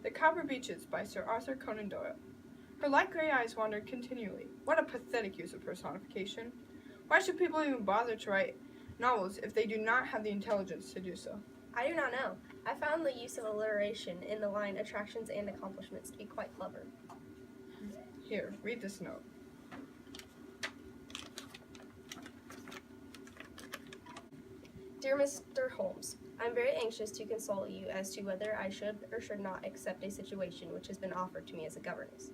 The Copper Beeches by Sir Arthur Conan Doyle. Her light gray eyes wandered continually. What a pathetic use of personification. Why should people even bother to write novels if they do not have the intelligence to do so? I do not know. I found the use of alliteration in the line attractions and accomplishments to be quite clever. Here, read this note. Dear Mr. Holmes, I am very anxious to consult you as to whether I should or should not accept a situation which has been offered to me as a governess.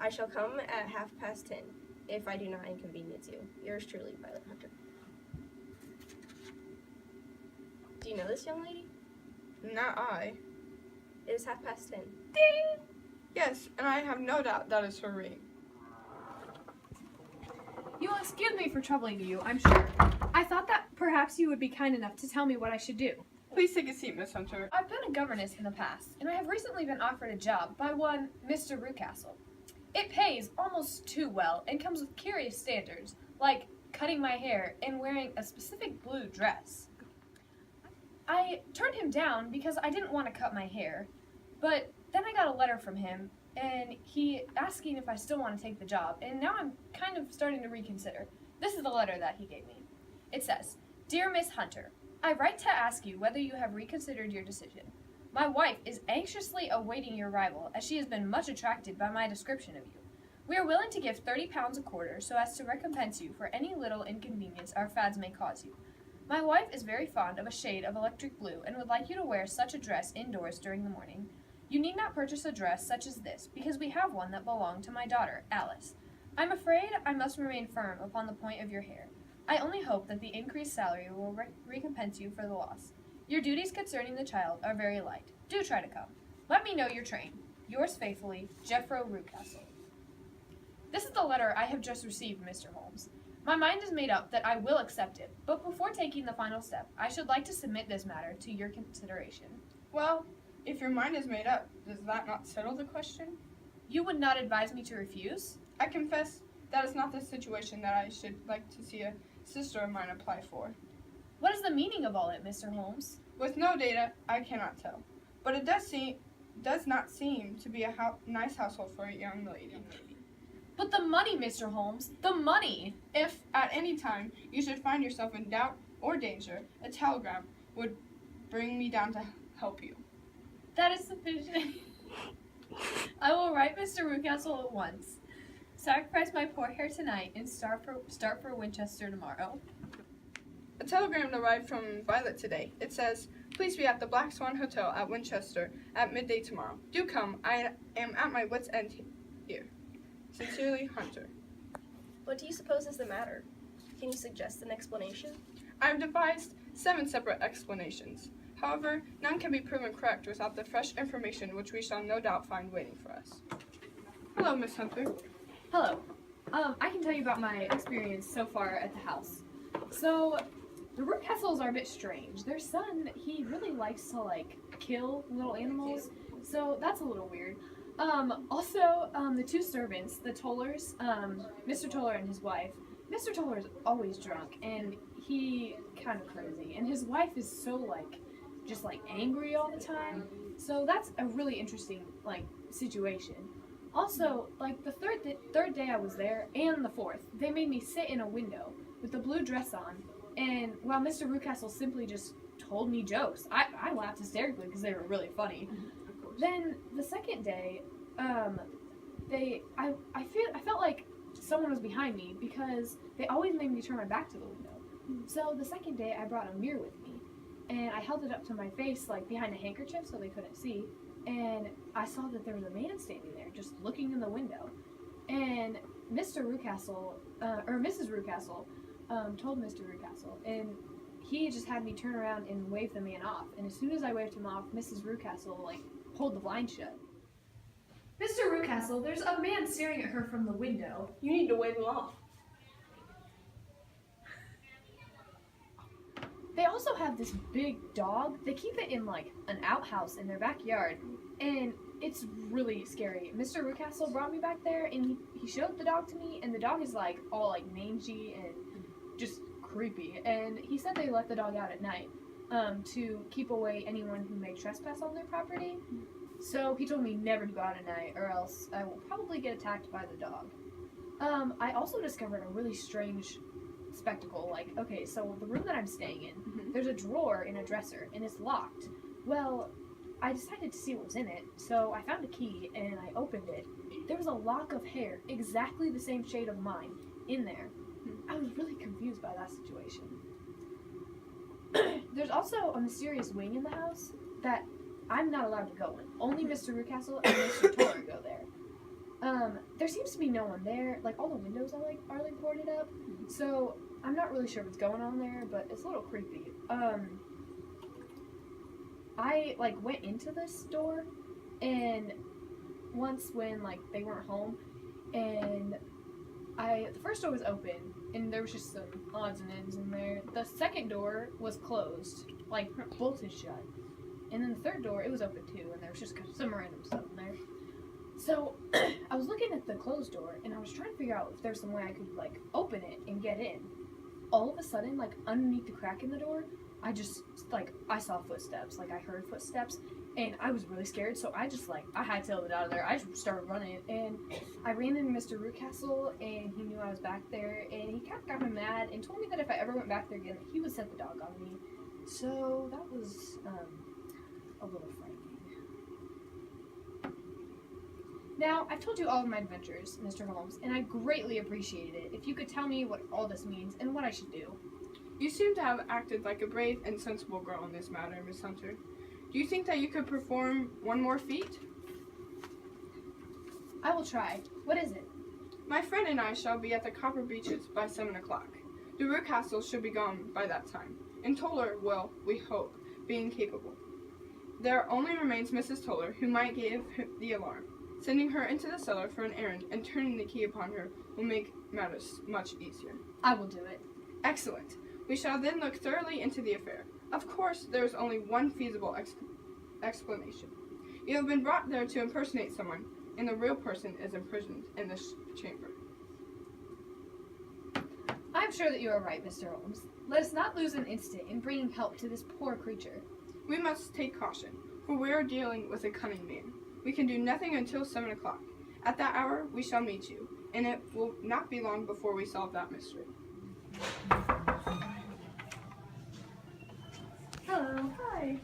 I shall come at 10:30, if I do not inconvenience you. Yours truly, Violet Hunter. Do you know this young lady? Not I. It is 10:30. Ding! Yes, and I have no doubt that is her ring. You will excuse me for troubling you, I'm sure. I thought that perhaps you would be kind enough to tell me what I should do. Please take a seat, Miss Hunter. I've been a governess in the past, and I have recently been offered a job by one Mr. Rucastle. It pays almost too well and comes with curious standards, like cutting my hair and wearing a specific blue dress. I turned him down because I didn't want to cut my hair, but then I got a letter from him, and he asking if I still want to take the job, and now I'm kind of starting to reconsider. This is the letter that he gave me. It says, Dear Miss Hunter, I write to ask you whether you have reconsidered your decision. My wife is anxiously awaiting your arrival, as she has been much attracted by my description of you. We are willing to give 30 pounds a quarter so as to recompense you for any little inconvenience our fads may cause you. My wife is very fond of a shade of electric blue and would like you to wear such a dress indoors during the morning. You need not purchase a dress such as this, because we have one that belonged to my daughter, Alice. I'm afraid I must remain firm upon the point of your hair. I only hope that the increased salary will recompense you for the loss. Your duties concerning the child are very light. Do try to come. Let me know your train. Yours faithfully, Jeffro Rucastle. This is the letter I have just received, Mr. Holmes. My mind is made up that I will accept it, but before taking the final step, I should like to submit this matter to your consideration. Well, if your mind is made up, does that not settle the question? You would not advise me to refuse? I confess that is not the situation that I should like to see a sister of mine apply for. What is the meaning of all it, Mr. Holmes? With no data, I cannot tell. But it does not seem to be a nice household for a young lady. But the money, Mr. Holmes, the money! If, at any time, you should find yourself in doubt or danger, a telegram would bring me down to help you. That is sufficient. I will write Mr. Rucastle at once. Sacrifice my poor hair tonight and start for Winchester tomorrow. A telegram arrived from Violet today. It says, Please be at the Black Swan Hotel at Winchester at midday tomorrow. Do come. I am at my wit's end here. Sincerely, Hunter. What do you suppose is the matter? Can you suggest an explanation? I have devised 7 separate explanations. However, none can be proven correct without the fresh information which we shall no doubt find waiting for us. Hello, Miss Hunter. Hello. I can tell you about my experience so far at the house. So, the Rucastles are a bit strange. Their son, he really likes to, kill little animals, so that's a little weird. Also, the 2 servants, the Tollers, Mr. Toller and his wife. Mr. Toller is always drunk, and he kind of crazy, and his wife is so, just angry all the time. So that's a really interesting, situation. Also, the third day I was there, and the 4th, they made me sit in a window with the blue dress on, and while Mr. Rucastle simply just told me jokes. I laughed hysterically because they were really funny. Then the second day, I felt like someone was behind me because they always made me turn my back to the window. So the second day, I brought a mirror with me, and I held it up to my face behind a handkerchief so they couldn't see. And I saw that there was a man standing there just looking in the window. And Mr. Rucastle, or Mrs. Rucastle, told Mr. Rucastle, and he just had me turn around and wave the man off. And as soon as I waved him off, Mrs. Rucastle, pulled the blind shut. Mr. Rucastle, there's a man staring at her from the window. You need to wave him off. They also have this big dog. They keep it in an outhouse in their backyard, and it's really scary. Mr. Rucastle brought me back there, and he showed the dog to me, and the dog is all mangy and just creepy. And he said they let the dog out at night to keep away anyone who may trespass on their property. So he told me never to go out at night or else I will probably get attacked by the dog. I also discovered a really strange spectacle. Like, okay, so the room that I'm staying in, there's a drawer in a dresser and it's locked. Well, I decided to see what was in it, so I found a key and I opened it. There was a lock of hair, exactly the same shade of mine, in there. I was really confused by that situation. There's also a mysterious wing in the house that I'm not allowed to go in. Only Mr. Rucastle and Mr. Tor go there. There seems to be no one there. Like, all the windows are boarded up, so I'm not really sure what's going on there, but it's a little creepy. I went into this door, and once when they weren't home, and the first door was open, and there was just some odds and ends in there. The second door was closed, bolted shut, and then the third door, it was open too, and there was just some random stuff in there. So I was looking at the closed door, and I was trying to figure out if there's some way I could open it and get in. All of a sudden, underneath the crack in the door, I just I saw footsteps. I heard footsteps, and I was really scared. So I just I hightailed it out of there. I just started running, and I ran into Mr. Rucastle, and he knew I was back there, and he kind of got me mad and told me that if I ever went back there again, he would set the dog on me. So that was a little frightening. Now, I've told you all of my adventures, Mr. Holmes, and I greatly appreciate it if you could tell me what all this means and what I should do. You seem to have acted like a brave and sensible girl in this matter, Miss Hunter. Do you think that you could perform one more feat? I will try. What is it? My friend and I shall be at the Copper Beeches by 7 o'clock. The Rucastle should be gone by that time, and Toller will, we hope, be incapable. There only remains Mrs. Toller, who might give the alarm. Sending her into the cellar for an errand and turning the key upon her will make matters much easier. I will do it. Excellent. We shall then look thoroughly into the affair. Of course, there is only one feasible explanation. You have been brought there to impersonate someone, and the real person is imprisoned in this chamber. I'm sure that you are right, Mr. Holmes. Let us not lose an instant in bringing help to this poor creature. We must take caution, for we are dealing with a cunning man. We can do nothing until 7 o'clock. At that hour, we shall meet you, and it will not be long before we solve that mystery. Hello. Hi.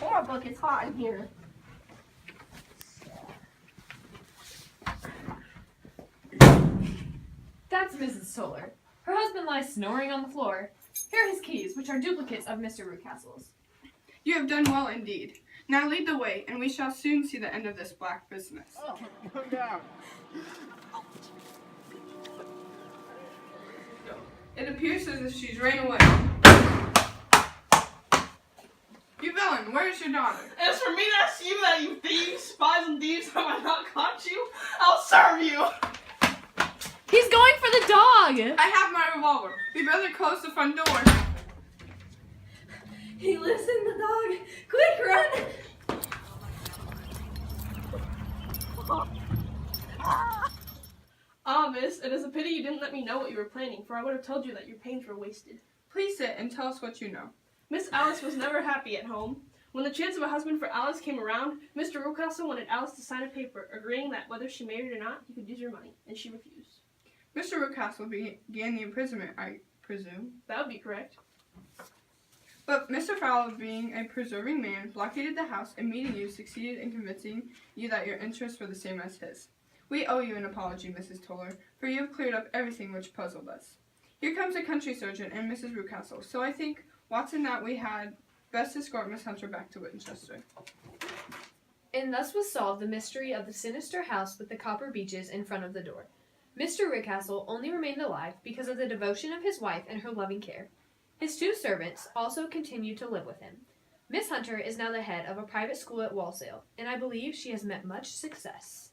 Oh, my book, it's hot in here. That's Mrs. Toller. Her husband lies snoring on the floor. Here are his keys, which are duplicates of Mr. Rucastle's. You have done well indeed. Now lead the way, and we shall soon see the end of this black business. Oh, come down. It appears as if she's ran away. You villain, where is your daughter? As for me to ask you that, you thieves, spies and thieves, have I not caught you? I'll serve you! He's going for the dog! I have my revolver. We better close the front door. He lives in the dog. Quick, run! Ah, miss, it is a pity you didn't let me know what you were planning, for I would have told you that your pains were wasted. Please sit and tell us what you know. Miss Alice was never happy at home. When the chance of a husband for Alice came around, Mr. Rucastle wanted Alice to sign a paper agreeing that whether she married or not, he could use her money, and she refused. Mr. Rucastle began the imprisonment, I presume. That would be correct. But Mr. Fowler, being a persevering man, blockaded the house and meeting you succeeded in convincing you that your interests were the same as his. We owe you an apology, Mrs. Toller, for you have cleared up everything which puzzled us. Here comes the country surgeon and Mrs. Rucastle, so I think, Watson, that we had best escort Miss Hunter back to Winchester. And thus was solved the mystery of the sinister house with the copper beeches in front of the door. Mr. Rucastle only remained alive because of the devotion of his wife and her loving care. His 2 servants also continued to live with him. Miss Hunter is now the head of a private school at Walsall, and I believe she has met much success.